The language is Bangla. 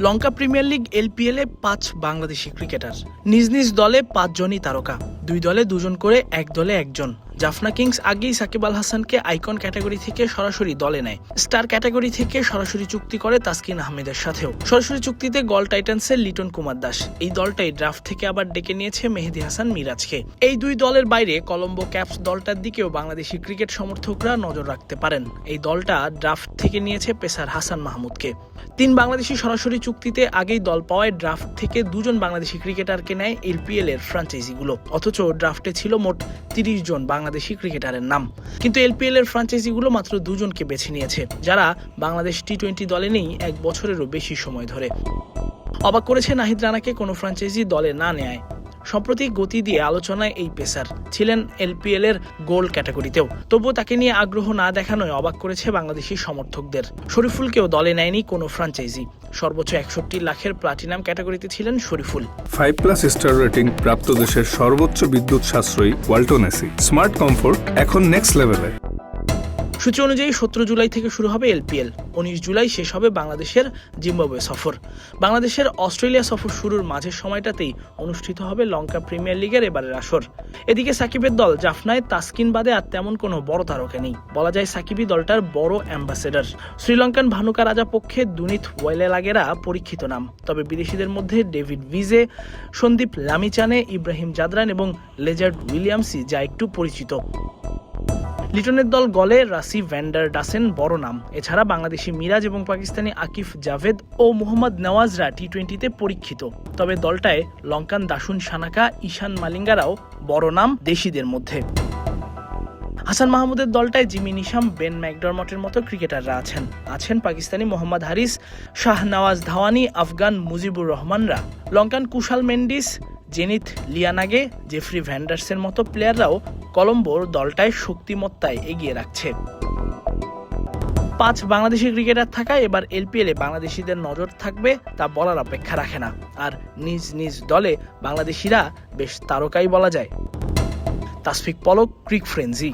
লঙ্কা প্রিমিয়ার লিগ এলপিএল এ ৫ বাংলাদেশি ক্রিকেটার, নিজ নিজ দলে ৫ জনই তারকা, ২ দলে ২ জন করে, এক দলে ১ জন। জাফনা কিংস আগেই সাকিব আল হাসানকে আইকন ক্যাটাগরি থেকে সরাসরি দলে নেয়। স্টার ক্যাটাগরি থেকে সরাসরি চুক্তি করে তাসকিন আহমেদের সাথেও। সরাসরি চুক্তিতে গল টাইটান্সের লিটন কুমার দাস। এই দলটাই ড্রাফট থেকে আবার ডেকে নিয়েছে মেহেদী হাসান মিরাজকে। এই দুই দলের বাইরে কলম্বো ক্যাপস দলটার দিকেও বাংলাদেশি ক্রিকেট সমর্থকরা নজর রাখতে পারেন। এই দলটা ড্রাফট থেকে নিয়েছে পেসার হাসান মাহমুদকে। ৩ বাংলাদেশি সরাসরি চুক্তিতে আগেই দল পাওয়ায় ড্রাফট থেকে ২ জন বাংলাদেশি ক্রিকেটারকে নেয় এলপিএল এর ফ্র্যাঞ্চাইজিগুলো। অথচ ড্রাফটে ছিল মোট ৩০ জন বাংলাদেশি ক্রিকেটারের নাম, কিন্তু এলপিএল এর ফ্র্যাঞ্চাইজিগুলো মাত্র ২ জনকে বেছে নিয়েছে, যারা বাংলাদেশ টি-20 দলে নেই ১ বছরেরও বেশি সময় ধরে। অবাক করেছে নাহিদ রানাকে কোনো ফ্র্যাঞ্চাইজি দলে না নেয়। সম্প্রতি গতি দিয়ে আলোচনায় এই পেসার ছিলেন এলপিএল এর গোল্ড ক্যাটাগরিতেও, তবুও তাকে নিয়ে আগ্রহ না দেখানোয় অবাক করেছে বাংলাদেশি সমর্থকদের। শরীফুলকেও দলে নেয়নি কোনো ফ্র্যাঞ্চাইজি। সর্বোচ্চ ৬১ লাখের প্লাটিনাম ক্যাটাগরিতে ছিলেন শরীফুল। 5+ স্টার রেটিং প্রাপ্ত দেশের সর্বোচ্চ বিদ্যুৎ সাশ্রয়ী ওয়ালটন এসি। স্মার্ট কমফোর্ট এখন নেক্সট লেভেলে। সূচি অনুযায়ী ১৭ জুলাই থেকে শুরু হবে এলপিএল। ১৯ জুলাই শেষ হবে বাংলাদেশের জিম্বাবুয়ে সফর। বাংলাদেশের অস্ট্রেলিয়া সফর শুরুর মাঝের সময়টাতেই অনুষ্ঠিত হবে লঙ্কা প্রিমিয়ার লিগের এবারের আসর। এদিকে সাকিবের দল জাফনায় তাসকিন বাদে আর তেমন কোনো বড় তারকা নেই। বলা যায় সাকিবই দলটার বড় অ্যাম্বাসেডর। শ্রীলঙ্কান ভানুকা রাজা পক্ষে দুনিত ওয়াইলেলাগেরা পরীক্ষিত নাম। তবে বিদেশিদের মধ্যে ডেভিড ভিজে, সন্দীপ লামিচানে, ইব্রাহিম জাদরান এবং লেজার্ড উইলিয়ামসই যা একটু পরিচিত। লিটনের দল গলে রাসি ভ্যান্ডার ডাসেন বড় নাম। এছাড়া বাংলাদেশি মিরাজ এবং পাকিস্তানি আকিফ জাভেদ ও মোহাম্মদ নওয়াজরা টি-20তে পরীক্ষিত। তবে দলটায় লঙ্কান দাসুন সানাকা, ঈশান মালিঙ্গারাও বড় নাম দেশিদের মধ্যে। হাসান মাহমুদের দলটায় জিমি নিশাম, বেন ম্যাকডরমটের মতো ক্রিকেটাররা আছেন পাকিস্তানি মোহাম্মদ হারিস, শাহনওয়াজ ধাওয়ানি, আফগান মুজিবুর রহমানরা। লঙ্কান কুশাল মেন্ডিস, জেনিথ লিয়ানাগে, জেফ্রি ভ্যান্ডার্সের মতো প্লেয়াররাও কলম্বোর দলটায় শক্তিমত্তায় এগিয়ে রাখছে। ৫ বাংলাদেশি ক্রিকেটার থাকায় এবার এলপিএলে বাংলাদেশিদের নজর থাকবে তা বলার অপেক্ষা রাখে না। আর নিজ নিজ দলে বাংলাদেশিরা বেশ তারকাই বলা যায়। তাসফিক পলক, ক্রিক ফ্রেন্জি।